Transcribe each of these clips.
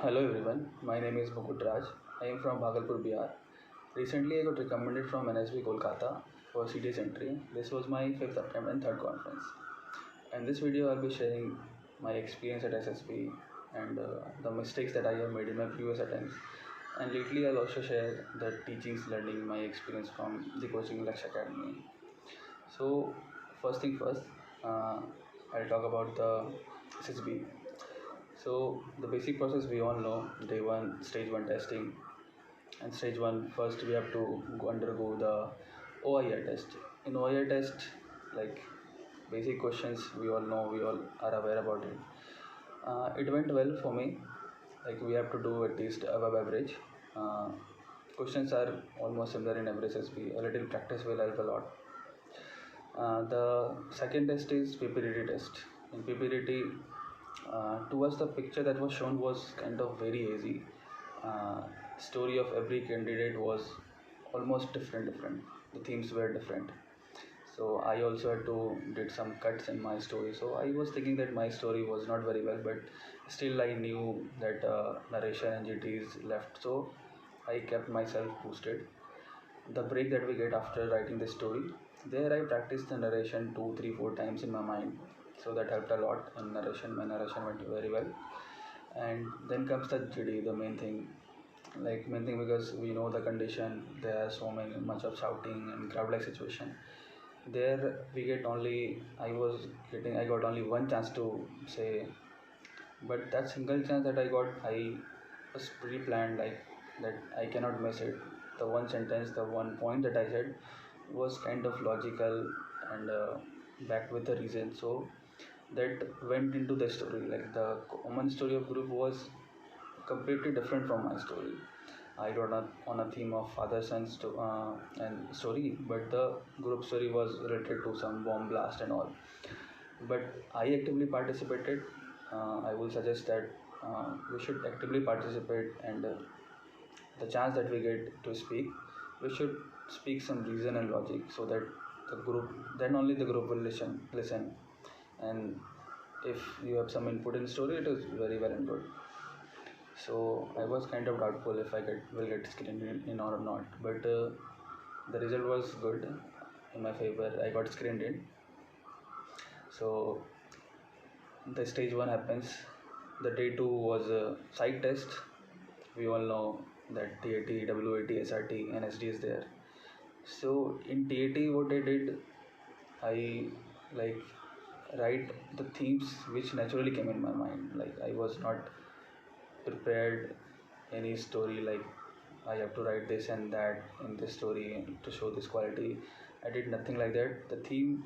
Hello everyone, my name is Mukut Raj. I am from Bhagalpur, Bihar. Recently, I got recommended from NSB Kolkata for CTS entry. This was my fifth attempt and third conference. In this video, I'll be sharing my experience at SSB and the mistakes that I have made in my previous attempts. And lately, I'll also share the teachings, learning, my experience from the coaching Laksh Academy. So, first thing first, I'll talk about the SSB. So the basic process we all know, day one, stage one testing. And stage one, first we have to undergo the OIR test. In OIR test, like basic questions we all know, we all are aware about it. It went well for me. Like we have to do at least above average. Uh, Questions are almost similar in every SSB. A little practice will help a lot. The second test is PPDT test. In PPDT, towards the picture that was shown was kind of very easy. Story of every candidate was almost different. The themes were different. So I also had to did some cuts in my story. So I was thinking that my story was not very well, but still I knew that narration and GT is left. So I kept myself boosted. The break that we get after writing the story, there I practiced the narration 2, 3, 4 times in my mind. So that helped a lot in narration. My narration went very well. And then comes the GD, the main thing. Like main thing because we know the condition. There are so much of shouting and crowd-like situation. There we get only. I got only one chance to say, but that single chance that I got, I was pre-planned like that. I cannot miss it. The one sentence, the one point that I said was kind of logical and backed with the reason. So that went into the story. Like the common story of group was completely different from my story. I wrote on a theme of father son and story, but the group story was related to some bomb blast and all. But I actively participated. I will suggest that we should actively participate and the chance that we get to speak, we should speak some reason and logic so that the group, then only the group will listen. And if you have some input in story, it is very well and good. So I was kind of doubtful if I will get screened in or not, but the result was good in my favor. I got screened in. So the stage one happens. The day two was a psych test. We all know that TAT, WAT, SRT, and SD is there. So in TAT, what I did, I like write the themes which naturally came in my mind. Like I was not prepared any story like I have to write this and that in this story to show this quality. I did nothing like that. The theme,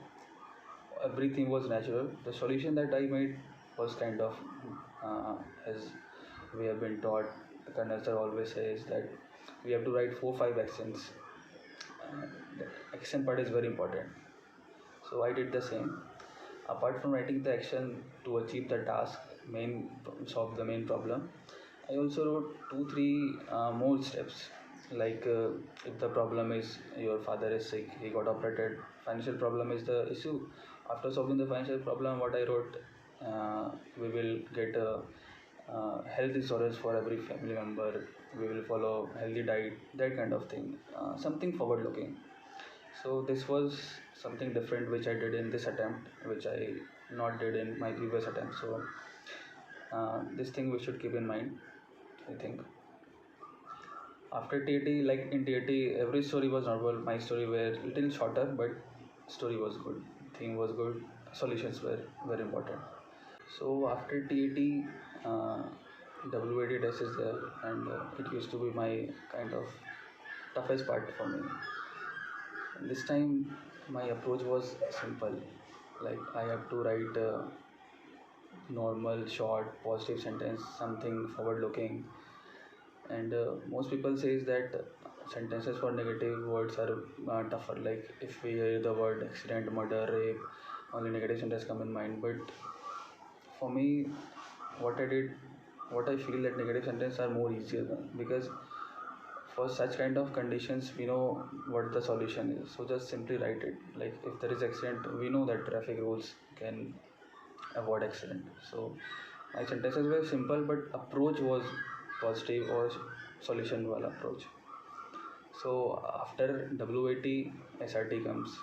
everything was natural. The solution that I made was kind of as we have been taught. The conductor always says that we have to write 4-5 accents. The action part is very important. So I did the same. Apart from writing the action to achieve the task, solve the main problem, I also wrote 2-3 more steps. Like if the problem is your father is sick, he got operated, financial problem is the issue. After solving the financial problem, what I wrote, we will get health insurance for every family member. We will follow healthy diet, that kind of thing. Something forward looking. So this was something different which I did in this attempt, which I not did in my previous attempt. So this thing we should keep in mind, I think. After TAT, like in TAT, every story was normal. My story were little shorter, but story was good. Theme was good. Solutions were very important. So after TAT, WAT test is there, and it used to be my kind of toughest part for me. This time, my approach was simple. Like I have to write a normal, short, positive sentence, something forward-looking. And most people says that sentences for negative words are tougher. Like if we hear the word accident, murder, rape, only negative sentences come in mind. But for me, what I did, what I feel that negative sentences are more easier because for such kind of conditions we know what the solution is, so just simply write it. Like if there is accident, we know that traffic rules can avoid accident, so My sentences were simple, but approach was positive or solution wala approach. So after WAT, SRT comes.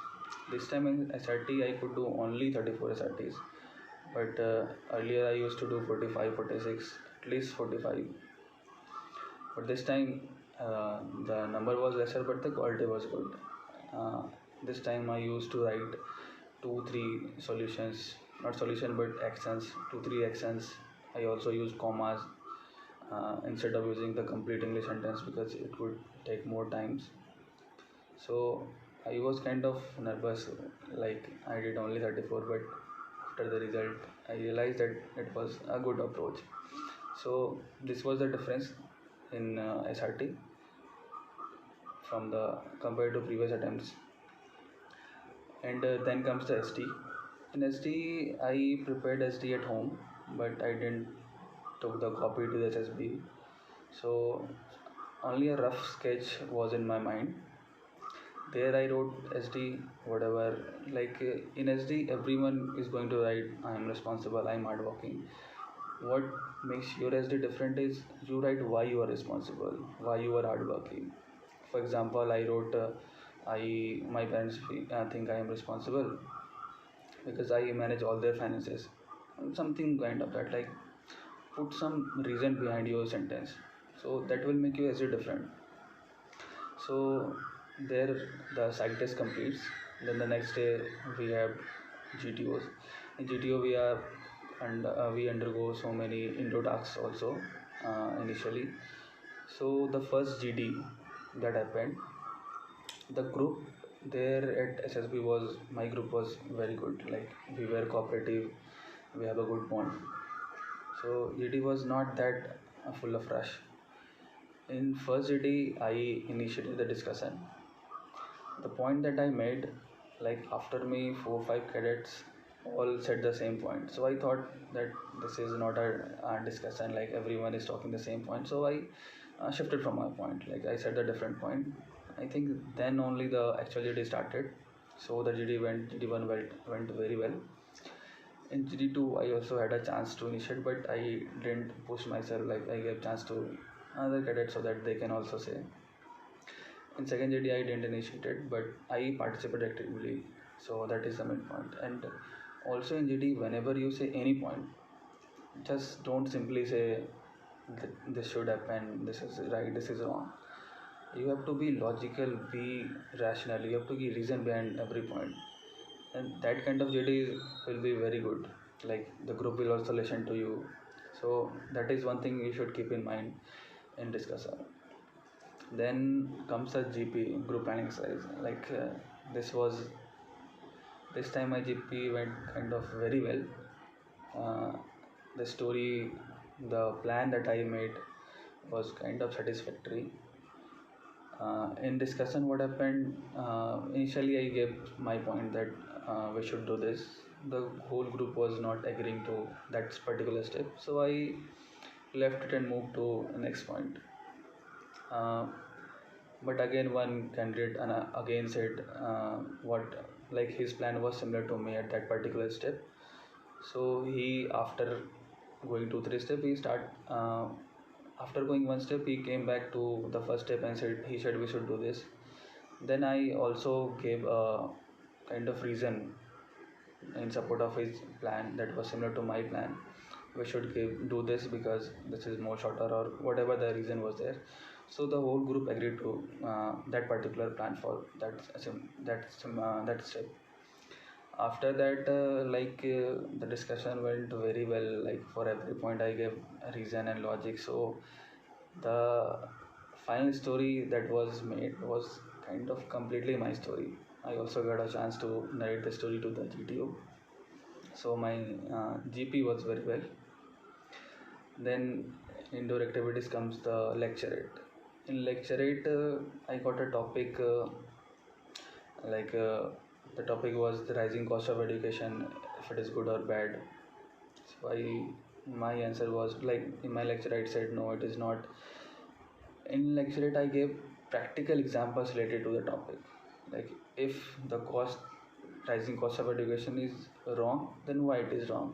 This time in SRT I could do only 34 SRTs, but earlier I used to do 45, 46, at least 45. But this time the number was lesser, but the quality was good. Uh, this time I used to write 2, 3 solutions, not solution but actions, 2, 3 actions. I also used commas instead of using the complete English sentence because it would take more times. So I was kind of nervous, like I did only 34, but after the result, I realized that it was a good approach. So this was the difference in SRT from the compared to previous attempts. And then comes the SD. In SD, I prepared SD at home, but I didn't took the copy to the HSB. So only a rough sketch was in my mind. There I wrote SD, whatever. Like in SD, everyone is going to write, I am responsible, I am hardworking. What makes your SD different is you write why you are responsible, why you are hardworking. For example, I wrote, my parents think I am responsible because I manage all their finances. Something kind of that. Like put some reason behind your sentence, so that will make you SD different. So there the psych test completes. Then the next day we have GTOs. In GTO we are and we undergo so many intro tasks also initially. So the first GD that happened, the group there at SSB was, my group was very good. Like we were cooperative, we have a good bond. So GD was not that full of rush. In first GD I initiated the discussion. The point that I made, like after me 4, 5 cadets all said the same point. So I thought that this is not a discussion, like everyone is talking the same point. So I shifted from my point, like I said a different point. I think then only the actual GD started. So the GD1 went very well. In GD2 I also had a chance to initiate, but I didn't push myself, like I gave chance to other cadets so that they can also say. In second GD I didn't initiate it, but I participated actively, so that is the main point. And also in GD, whenever you say any point, just don't simply say this should happen, this is right, this is wrong. You have to be logical, be rational, you have to give reason behind every point, and that kind of GD will be very good. Like the group will also listen to you, so that is one thing you should keep in mind in discussion. Then comes the GP, group planning exercise. Like this time my GP went kind of very well. The story, the plan that I made was kind of satisfactory. In discussion, what happened? Initially, I gave my point that we should do this. The whole group was not agreeing to that particular step, so I left it and moved to the next point. But again, one candidate again said what, like his plan was similar to me at that particular step. So he, after going 2, 3 steps, after going one step he came back to the first step and said we should do this. Then I also gave a kind of reason in support of his plan that was similar to my plan. We should do this because this is more shorter, or whatever the reason was there. So the whole group agreed to that particular plan for that step. After that, the discussion went very well. Like for every point I gave a reason and logic. So the final story that was made was kind of completely my story. I also got a chance to narrate the story to the GTO. So my GP was very well. Then indoor activities comes the lecture 8. In lecture 8, I got a topic the topic was the rising cost of education, if it is good or bad. So my answer was, like in my lecture I said no, it is not. In lecture 8 I gave practical examples related to the topic. Like if the rising cost of education is wrong, then why it is wrong.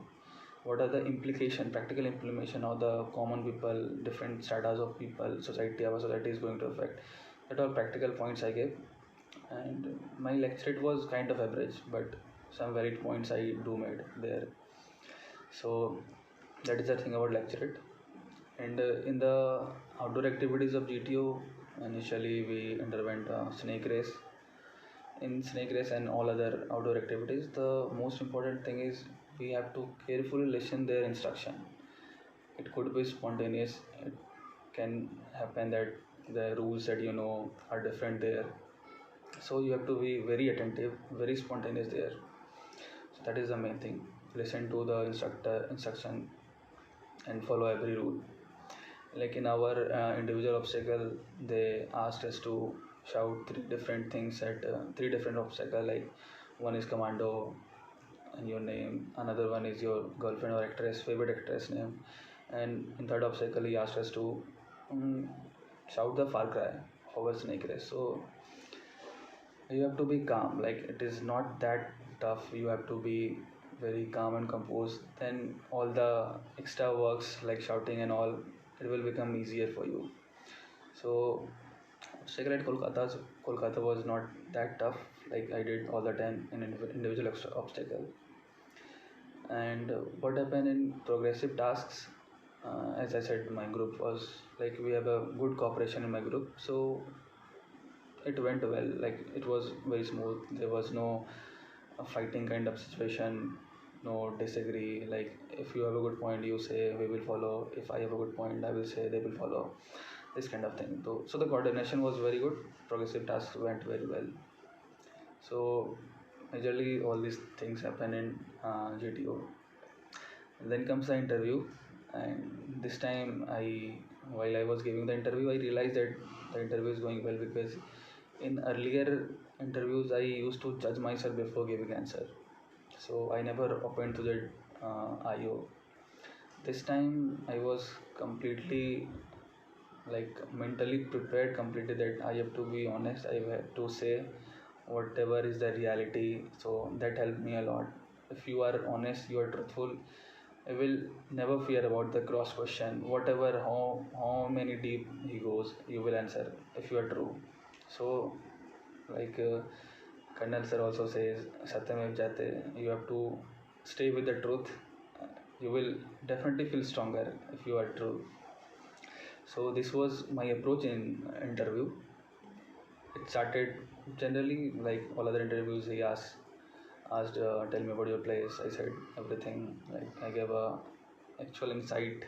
what are the practical implementation of the common people, different stratas of people, society, our society is going to affect. That all practical points I gave, and my lecture it was kind of average, but some valid points I do made there. So that is the thing about lecture it. And in the outdoor activities of GTO, initially we underwent snake race. In snake race and all other outdoor activities, the most important thing is we have to carefully listen their instruction. It could be spontaneous. It can happen that the rules that you know are different there. So you have to be very attentive, very spontaneous there. So that is the main thing. Listen to the instruction and follow every rule. Like in our individual obstacle, they asked us to shout three different things at three different obstacle. Like one is commando and your name, another one is your girlfriend or favorite actress name, and in third obstacle he asked us to um, shout the Far Cry over snake race. So you have to be calm. Like it is not that tough. You have to be very calm and composed. Then all the extra works like shouting and all, it will become easier for you. So obstacle at Kolkata was not that tough. Like I did all the time in individual obstacle. And what happened in progressive tasks? As I said, my group was like we have a good cooperation in my group. So it went well. Like it was very smooth. There was no fighting kind of situation, no disagree. Like if you have a good point, you say we will follow. If I have a good point, I will say they will follow. This kind of thing. So the coordination was very good. Progressive tasks went very well. So majorly all these things happen in GTO. And then comes the interview, and this time while I was giving the interview, I realized that the interview is going well because in earlier interviews I used to judge myself before giving answer. So I never opened to the IO. This time I was completely like mentally prepared completely that I have to be honest. I have to say whatever is the reality. So that helped me a lot. If you are honest, you are truthful, I will never fear about the cross question. Whatever, how many deep he goes, you will answer if you are true. So, like Colonel sir also says, Satya MeV jayte. You have to stay with the truth. You will definitely feel stronger if you are true. So this was my approach in interview. It started generally like all other interviews. He asked, tell me about your place. I said everything. Like I gave a actual insight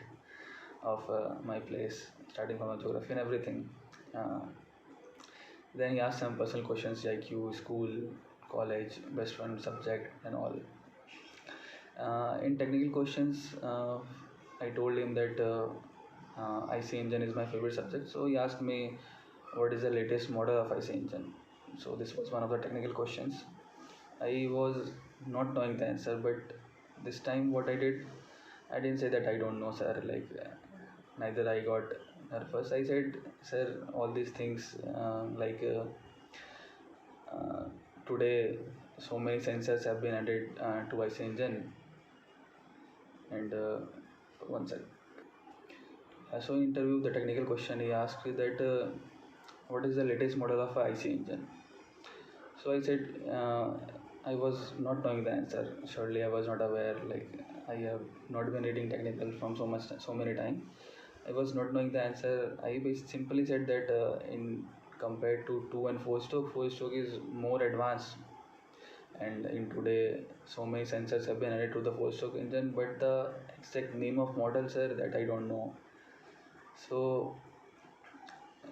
of my place, starting from the geography and everything. Uh, then he asked some personal questions like you, school, college, best friend, subject, and all. In technical questions, I told him that IC engine is my favorite subject. So he asked me what is the latest model of IC engine. So this was one of the technical questions. I was not knowing the answer, but this time what I did, I didn't say that I don't know, sir. Like neither I got nervous. I said, sir, all these things today so many sensors have been added to IC engine, and one sec. So in interview, the technical question he asked that what is the latest model of IC engine? So I said I was not knowing the answer. Surely I was not aware. Like I have not been reading technical from so many times. I was not knowing the answer. I simply said that in compared to 2 and 4 stroke is more advanced. And in today, so many sensors have been added to the 4-stroke engine, but the exact name of model, sir, that I don't know. So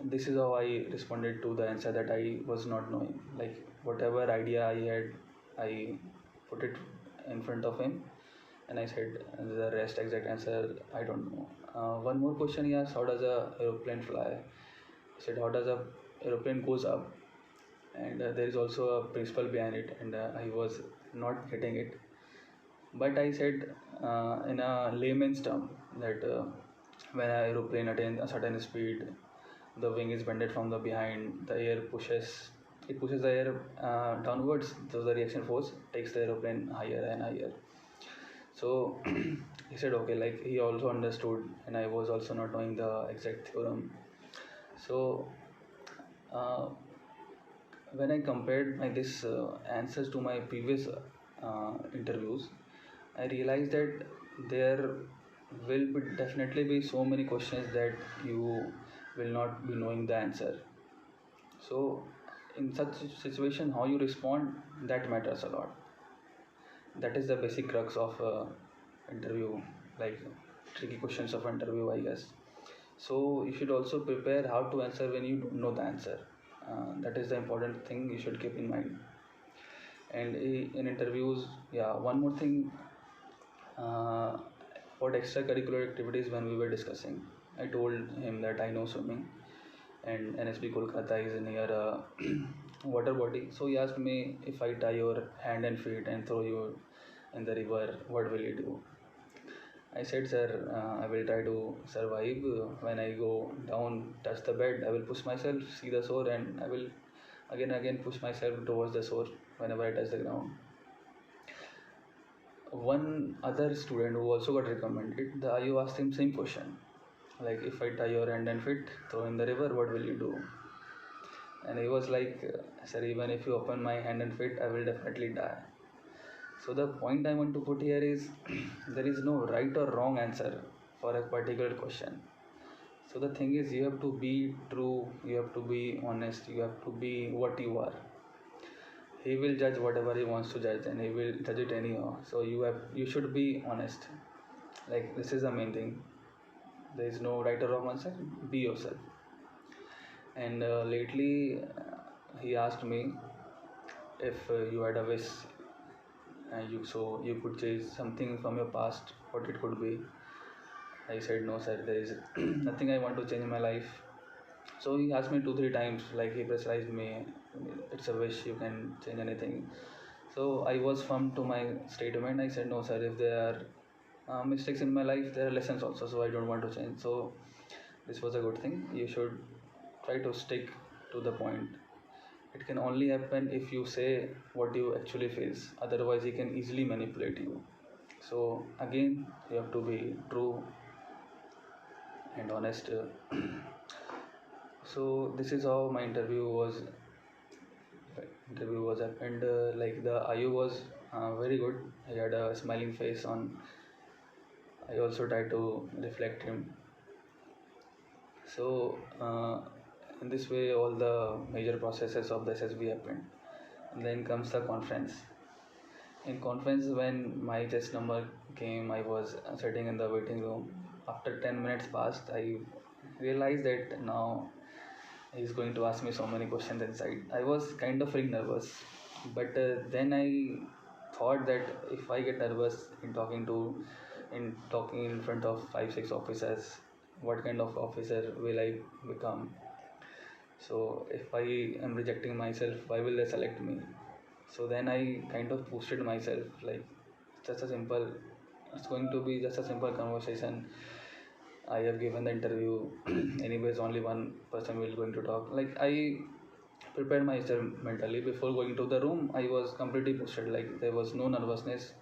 this is how I responded to the answer that I was not knowing. Like whatever idea I had, I put it in front of him, and I said the rest exact answer I don't know. One more question he asked: how does a aeroplane fly? He said, how does a aeroplane goes up? And there is also a principle behind it, and I was not getting it. But I said in a layman's term that when an aeroplane attains a certain speed, the wing is bended from the behind, the air pushes the air downwards, so the reaction force takes the aeroplane higher and higher. So he said okay, like he also understood, and I was also not knowing the exact theorem. So uh, when I compared my this answers to my previous interviews, I realized that there will be definitely be so many questions that you will not be knowing the answer. So in such situation, how you respond, that matters a lot. That is the basic crux of interview, like tricky questions of interview, I guess. So you should also prepare how to answer when you don't know the answer. That is the important thing you should keep in mind. And in interviews, yeah, one more thing, uh, about extracurricular activities. When we were discussing, I told him that I know swimming, and NSB Kolkata is near a water body. So he asked me, if I tie your hand and feet and throw you in the river, what will you do? I said, sir, I will try to survive. When I go down, touch the bed, I will push myself, see the shore, and I will again push myself towards the shore whenever I touch the ground. One other student who also got recommended, the IU asked him same question, like, if I tie your hand and feet, throw in the river, what will you do? And he was like, sir, even if you open my hand and feet, I will definitely die. So the point I want to put here is there is no right or wrong answer for a particular question. So the thing is, you have to be true, you have to be honest, you have to be what you are. He will judge whatever he wants to judge, and he will judge it anyhow. So you should be honest. Like, this is the main thing. There is no right or wrong answer. Be yourself. And lately, he asked me if you had a wish, you could change something from your past, what it could be. I said, no sir, there is nothing I want to change in my life. So he asked me 2-3 times, like he pressurized me, it's a wish, you can change anything. So I was firm to my statement. I said, no sir, if there are mistakes in my life, there are lessons also, so I don't want to change. So this was a good thing. You should try to stick to the point. It can only happen if you say what you actually face. Otherwise, he can easily manipulate you. So again, you have to be true and honest. So this is how my interview was happened. Like, the IU was very good. He had a smiling face on. I also tried to reflect him. So in this way, all the major processes of the SSB happened. And then comes the conference. In conference, when my test number came, I was sitting in the waiting room. After 10 minutes passed, I realized that now he's going to ask me so many questions inside. I was kind of feeling nervous, but then I thought that if I get nervous in talking in front of 5-6 officers, what kind of officer will I become? So if I am rejecting myself, why will they select me? So then I kind of boosted myself, like, it's going to be just a simple conversation. I have given the interview. Anyways, only one person will going to talk. Like, I prepared myself mentally before going to the room. I was completely boosted. Like, there was no nervousness,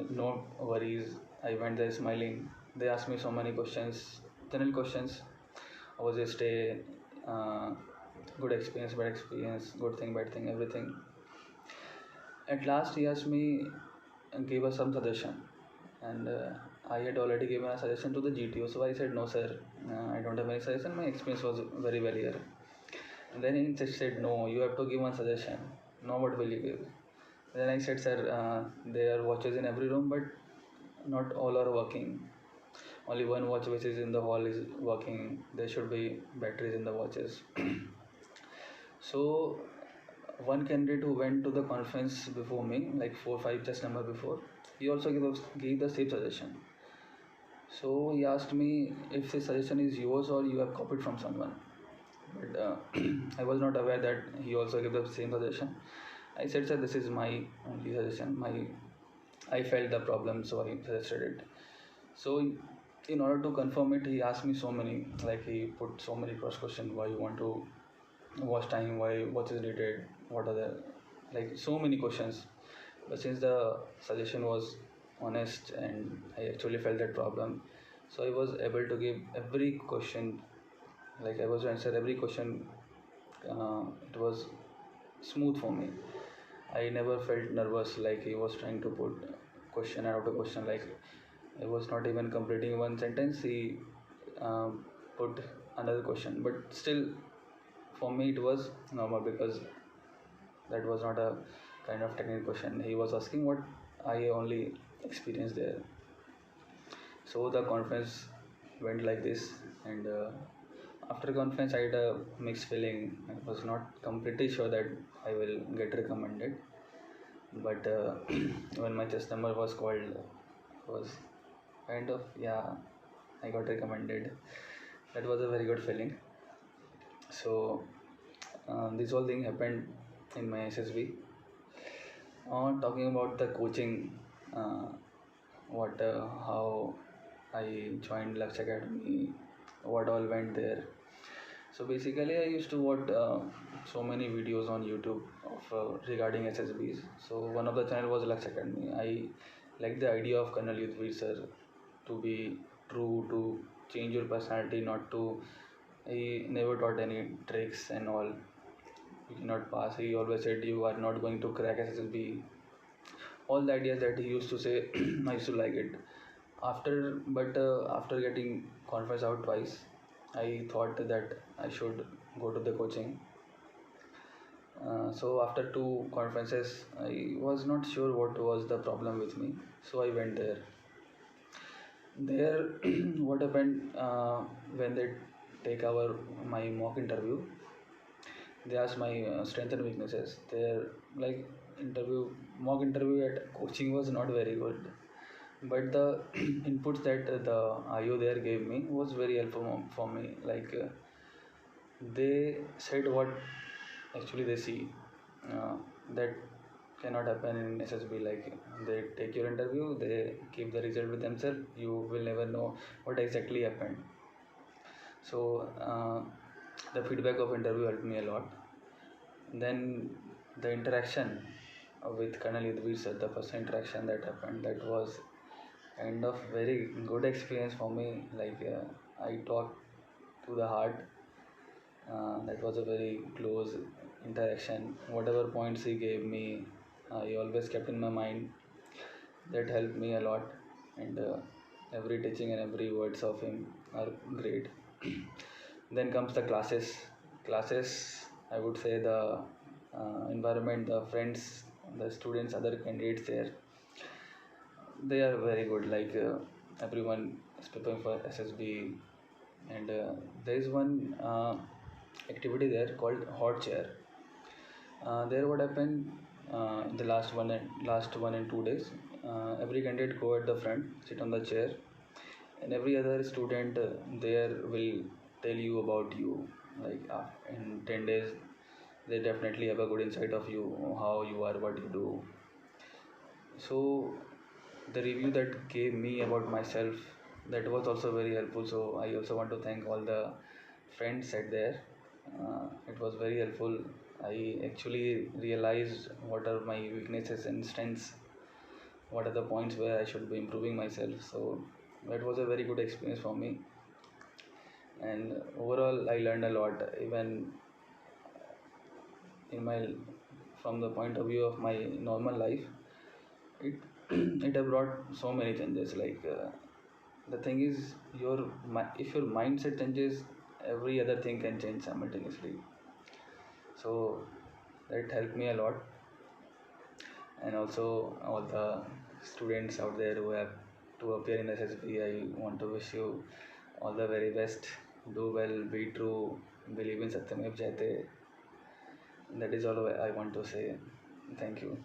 no worries. I went there smiling. They asked me so many questions, general questions. How was your stay? Good experience, bad experience, good thing, bad thing, everything. At last, he asked me and gave us some suggestion, and I had already given a suggestion to the GTO. So I said, no sir, I don't have any suggestion. My experience was very well here. And then he just said, no, you have to give one suggestion. No, what will you give? Then I said, sir, there are watches in every room, but not all are working. Only one watch which is in the hall is working. There should be batteries in the watches. So one candidate who went to the conference before me, like 4-5 just number before, he also gave the same suggestion. So he asked me if this suggestion is yours or you have copied from someone. But I was not aware that he also gave the same suggestion. I said, sir, this is my only suggestion. I felt the problem, so I suggested it. So in order to confirm it, he asked me so many, like he put so many cross questions. Why you want to watch time? Why what is needed? What are the, like, so many questions. But since the suggestion was honest, and I actually felt that problem. So I was able to give every question, like I was to answer every question. It was smooth for me. I never felt nervous like he was trying to put question after question. Like I was not even completing one sentence. He put another question, but still, for me it was normal because that was not a kind of technical question. He was asking what I only experienced there. So the conference went like this, and after conference I had a mixed feeling. I was not completely sure that I will get recommended, but when my chest number was called, was kind of, yeah, I got recommended. That was a very good feeling. So this whole thing happened in my SSB. Talking about the coaching, uh, how I joined Lux Academy, what all went there. So basically, I used to watch so many videos on YouTube of regarding SSBs. So one of the channel was Lux Academy. I like the idea of Colonel Yudhvir sir to be true, to change your personality, not to. He never taught any tricks and all. You cannot pass. He always said you are not going to crack SSB. All the ideas that he used to say, I used to like it. After getting conference out twice, I thought that I should go to the coaching. So after two conferences, I was not sure what was the problem with me. So I went there. There, what happened when they take our my mock interview? They asked my strengths and weaknesses. Their like interview mock interview at coaching was not very good, but the inputs that the IO there gave me was very helpful for me. Like they said what actually they see, uh, that cannot happen in SSB. Like they take your interview, they keep the result with themselves. You will never know what exactly happened. So the feedback of interview helped me a lot. Then the interaction with Colonel Yudhvir sir, the first interaction that happened, that was kind of very good experience for me. Like I talked to the heart. That was a very close interaction. Whatever points he gave me, I always kept in my mind. That helped me a lot, and every teaching and every words of him are great. Then comes the classes. Classes, I would say the environment, the friends, the students, other candidates there, they are very good. Like everyone is preparing for SSB, and there is one activity there called hot chair. There what happened in the last 1 and 2 days. Every candidate go at the front, sit on the chair, and every other student there will tell you about you. Like in 10 days, they definitely have a good insight of you, how you are, what you do. So the review that gave me about myself, that was also very helpful. So I also want to thank all the friends at there. It was very helpful. I actually realized what are my weaknesses and strengths, what are the points where I should be improving myself. So that was a very good experience for me, and overall I learned a lot. Even in my from the point of view of my normal life, it it have brought so many changes. Like the thing is, if your mindset changes, every other thing can change simultaneously. So that helped me a lot. And also all the students out there who have to appear in SSB, I want to wish you all the very best. Do well, be true, believe in Satya MeV, jayte. That is all I want to say. Thank you.